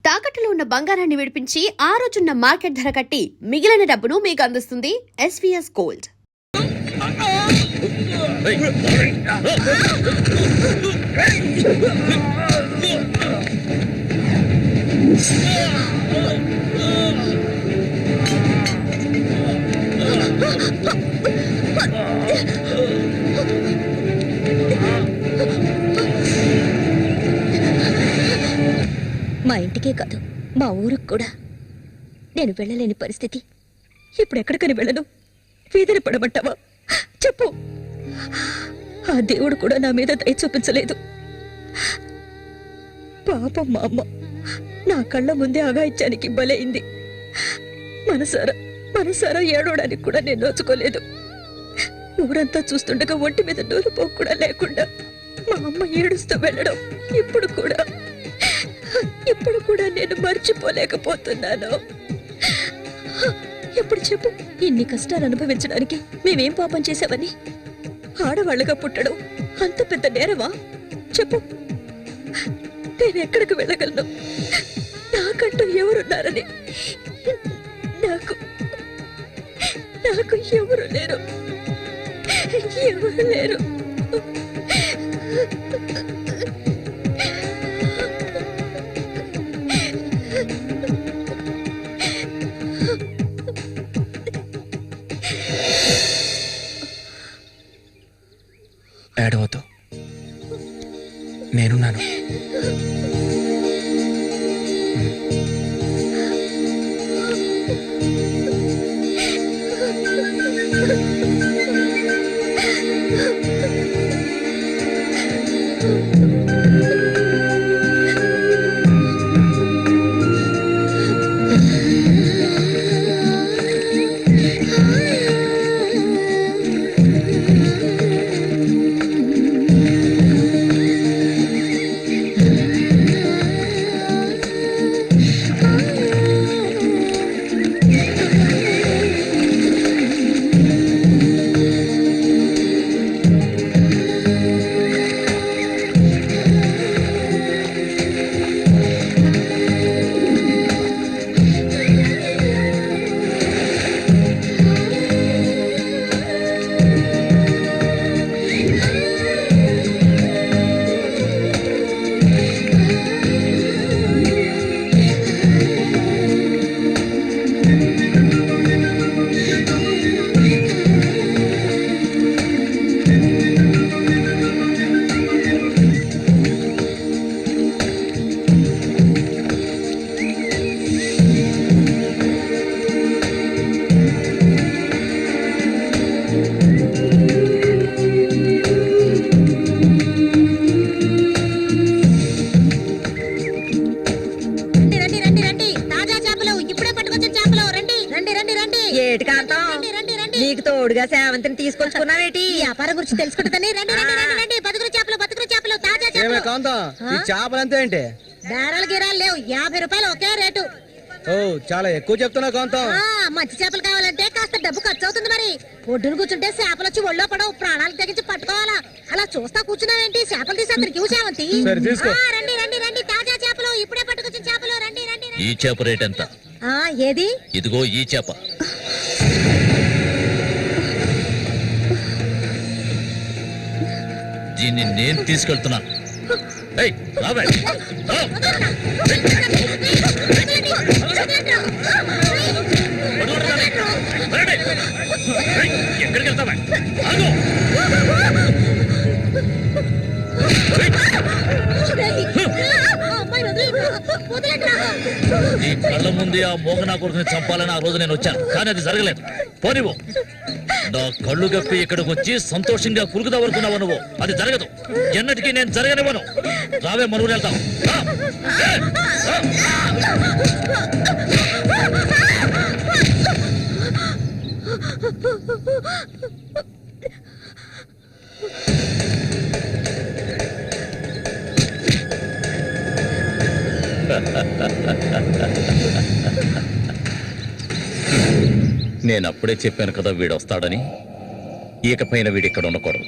తాకట్టులో ఉన్న బంగారాన్ని విడిపించి ఆ రోజున్న మార్కెట్ ధర కట్టి మిగిలిన డబ్బును మీకు అందిస్తుంది ఎస్వీఎస్ గోల్డ్. మా ఇంటికే కాదు, మా ఊరికి కూడా నేను వెళ్ళలేని పరిస్థితి. ఇప్పుడు ఎక్కడికని వెళ్ళను? వీధిని పడమంటావా? చెప్పు. ఆ దేవుడు కూడా నా మీద దయ చూపించలేదు. పాపం మా అమ్మ నా కళ్ళ ముందే అగాయిత్యానికి బలైంది. మనసారా ఏడవడానికి కూడా నేను నోచుకోలేదు. ఊరంతా చూస్తుండగా ఒంటి మీద నూలుపోకు కూడా లేకుండా మా అమ్మ ఏడుస్తూ వెళ్ళడం ఇప్పుడు కూడా నేను మర్చిపోలేకపోతున్నాను. ఎప్పుడు చెప్పు, ఇన్ని కష్టాలు అనుభవించడానికి మేమేం పాపం చేశావని? ఆడవాళ్ళగా పుట్టడం అంత పెద్ద నేరమా? చెప్పు. నేను ఎక్కడికి వెళ్ళగలను? నాకంటూ ఎవరున్నారని నాకు ఎవరు లేరు. ఏడవద్దు, నేనున్నాను. నీకు తోడుగా సేవంతిని తీసుకొచ్చుకున్నావేటి? వ్యాపారం గురించి తెలుసుకుంటుందని. బతుకులు చేపలు తాజా చేపలంతే ఏంటి? బేరాలు గిరాలు లేవు, 50 రూపాయలు ఒకే రేటు. ఓ, చాలా ఎక్కువ చెప్తున్నా కాంతం. మంచి చేపలు కావాలంటే కాస్త డబ్బు ఖర్చు అవుతుంది. మరి ఒడ్డును కూర్చుంటే చేపలు వచ్చి ఒళ్ళో పడవు, ప్రాణాలు తెగించి పట్టుకోవాలా. అలా చూస్తా కూర్చున్నావేంటి? చేపలు తీసి అతనికి సేవంతి. రండి తాజా చేపలు, ఇప్పుడే పట్టుకొచ్చిన చేపలు. రండి. ఈ చేప రేట్ ఎంత? ఏది? ఇదిగో ఈ చేప. దీన్ని నేను తీసుకెళ్తున్నాను. ఎక్కడికి వెళ్తావా? నీ కళ్ళ ముందే ఆ మోగనా కొడుకుని చంపాలని ఆ రోజు నేను వచ్చాను, కానీ అది జరగలేదు. పోనివ్వు. నా కళ్ళు గప్పి ఇక్కడికి వచ్చి సంతోషంగా కురుకుదావనుకున్నావు నువ్వు. అది జరగదు, ఎన్నటికీ నేను జరగనివ్వను. రావే, మనూరు వెళ్తాం. నేనప్పుడే చెప్పాను కదా వీడొస్తాడని. ఇకపైన వీడిక్కడ ఉండకూడదు.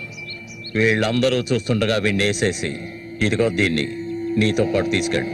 వీళ్ళందరూ చూస్తుండగా వీడిని వేసేసి ఇదిగో దీన్ని నీతో పాటు తీసుకెళ్ళు.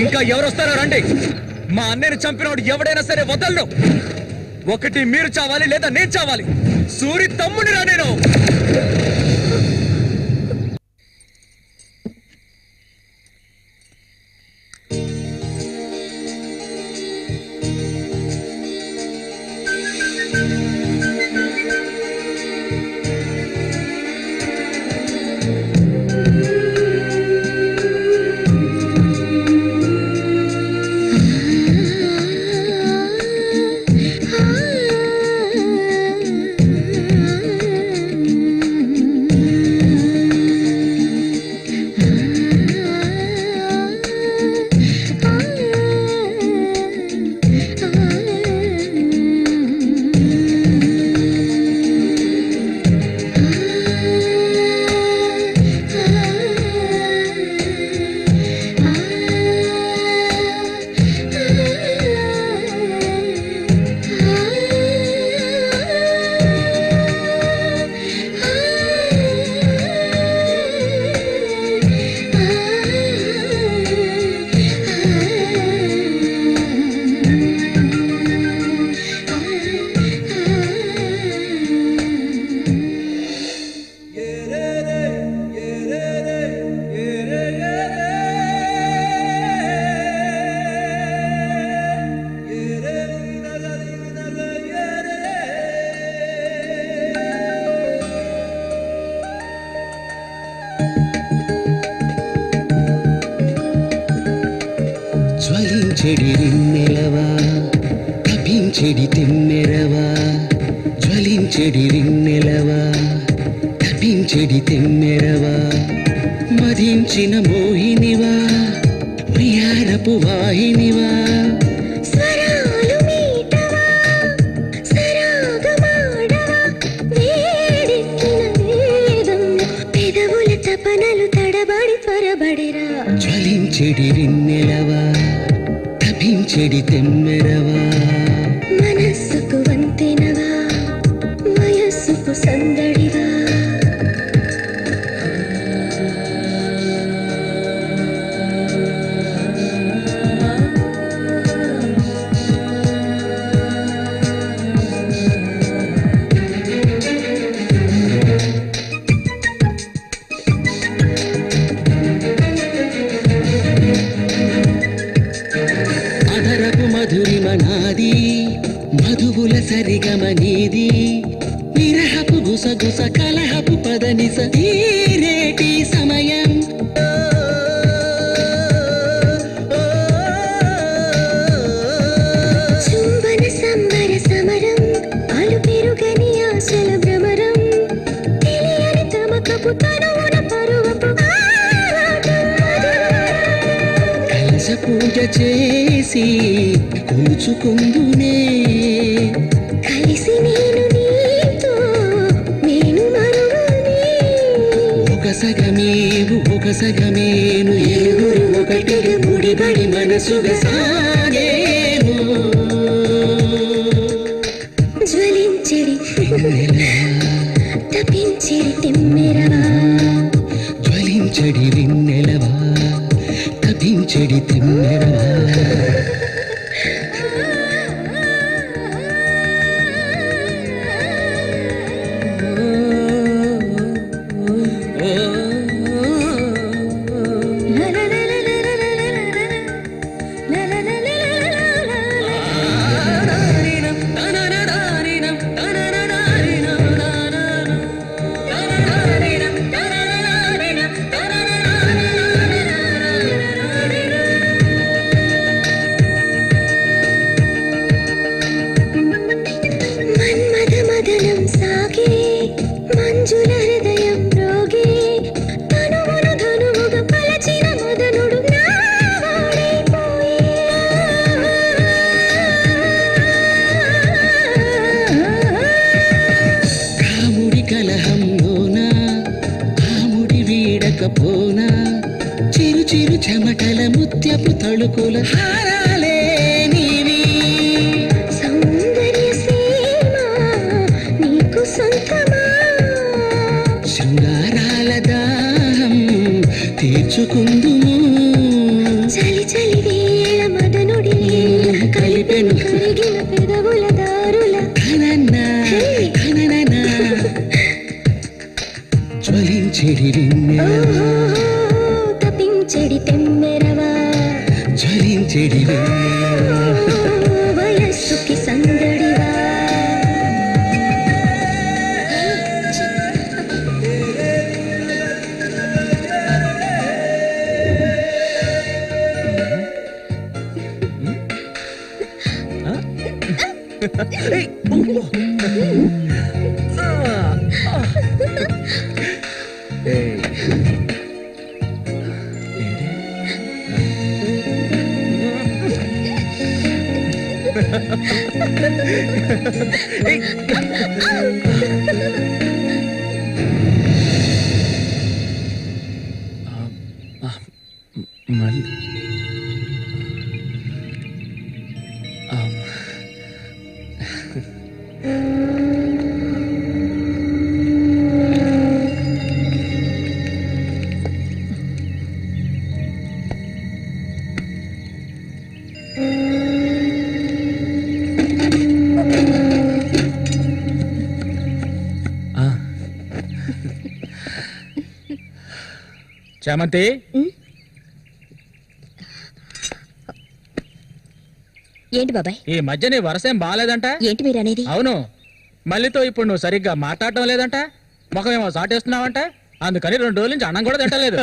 ఇంకా ఎవరు వస్తారో రండి. మా అన్నయ్యని చంపినోడు ఎవడైనా సరే వదలను. ఒకటి మీరు చావాలి లేదా నేను చావాలి. సూరి తమ్ముని రా నేను. జ్వలించెడి రిన్నెలవా తపించెడి తెమ్మెరవా జ్వలించెడి రిన్నెలవా తపించెడి తెమ్మెరవా మదించిన మోహినివా ప్రియారపు వాహినివా స్వరాలు మీటవా సరాగమాడవా వేడెక్కిన వేదంలో పెదవుల తపనలు తడబడి త్వరబడిరా జ్వలించెడి రిన్నెలవా తపించెడి తెమ్మెరవా మనస్సుకు వంతెనవా వయస్సుకు సందడివా అదరపు మధురిమ నాది మధువుల సరిగమ నీది విరహపు గుసగుస కలహపు పదనిస తీరేటి సమయం చుంబన సంబర సమరం అలు పెరుగని ఆశల భ్రమరం తెలియని తమకపు తనువున పరువపు ఆరాటం కలశ పూజ చేసి కూర్చుకుందునే కలిసి నేను నీతో నేను మరువని ఒక సగమేవు ఒక సగమేను ఏడుగురు ఒకటిగా ముడిబడి మనసుగా సాగేను జ్వలించెడి తపించెడి తెమ్మెరవా జ్వలించెడి రిన్నెలవా తపించెడి తెమ్మెరవా తీసుకపోనా చిరు చిరు చెమటల ముత్యపు తళుకుల హారాలే నీవి సౌందర్య సీమ నీకు సొంతమా శృంగారాల దాహం తీర్చుకుందుము చలి చలి వేళ మదనుడి కలిపెను కరిగిన పెదవుల దారుల ధనన్నా ధనననా జ్వలించెడి వెన్నెలవా తపించెడి తెమ్మెరవా జ్వలించెడి వెన్నెలవా వయస్సుకి సందడివా చామంతి ఏంటి బాబాయ్ ఈ మధ్య నీ వరసేం బాగాలేదంట. ఏంటి మీరు అనేది అవును, మళ్ళీతో ఇప్పుడు నువ్వు సరిగ్గా మాట్లాడటం లేదంట, ముఖమేమో సాటేస్తున్నావంట, అందుకని 2 రోజుల నుంచి అన్నం కూడా తింటలేదు.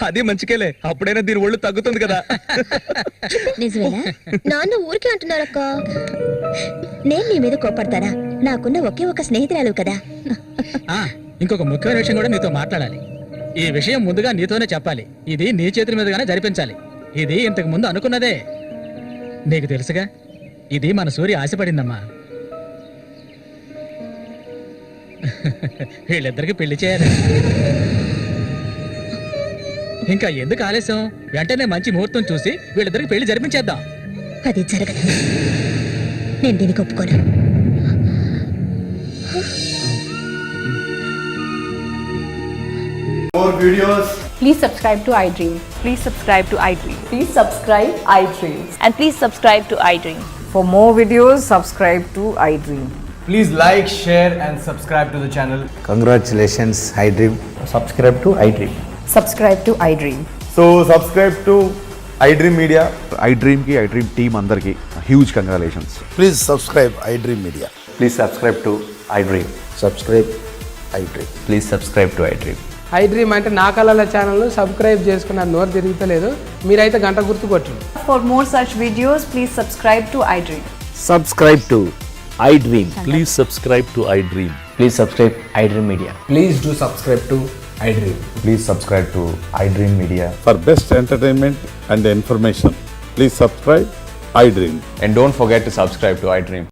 అది మంచికేలే, అప్పుడైనా దీని ఒళ్ళు తగ్గుతుంది కదా. నిజమేనా నాన్న ఊరికే అంటున్నారక్క నేను నీ మీద కోపడతానా నాకున్న ఒకే ఒక స్నేహితురాలు కదా ఇంకొక ముఖ్యమైన విషయం కూడా నీతో మాట్లాడాలి. ఈ విషయం ముందుగా నీతోనే చెప్పాలి. ఇది నీ చేతుల మీదుగానే జరిపించాలి. ఇది ఇంతకు ముందు అనుకున్నదే, నీకు తెలుసుగా. ఇది మన సూర్య ఆశపడిందమ్మా. వీళ్ళిద్దరికి పెళ్లి చేయాలి. ఇంకా ఎందుకు ఆలస్యం, వెంటనే మంచి ముహూర్తం చూసి వీళ్ళిద్దరికి పెళ్లి జరిపించేద్దాం. అది జరగదు నేను దీనికి ఒప్పుకోను More videos. Please subscribe to iDream. Please subscribe to iDream. Please subscribe iDream. And please subscribe to iDream. For more videos, subscribe to iDream. Please like, share, and subscribe to the channel. Congratulations, iDream. Subscribe to iDream. Subscribe to iDream. So subscribe to iDream Media. iDream ki iDream team andarki huge congratulations. Please subscribe iDream Media. Please subscribe to iDream. Subscribe iDream. Please subscribe to iDream. iDream అంటే నా కళల channel subscribe చేసుకున్న నోరు తిరుగుతలేదు మీరైతే గంట గుర్తు కొట్టండి. For more such videos, please subscribe to iDream. Subscribe to iDream. Please subscribe to iDream. Please subscribe iDream Media. Please do subscribe to iDream. Please subscribe to iDream Media. For best entertainment and information, please subscribe iDream. And don't forget to subscribe to iDream.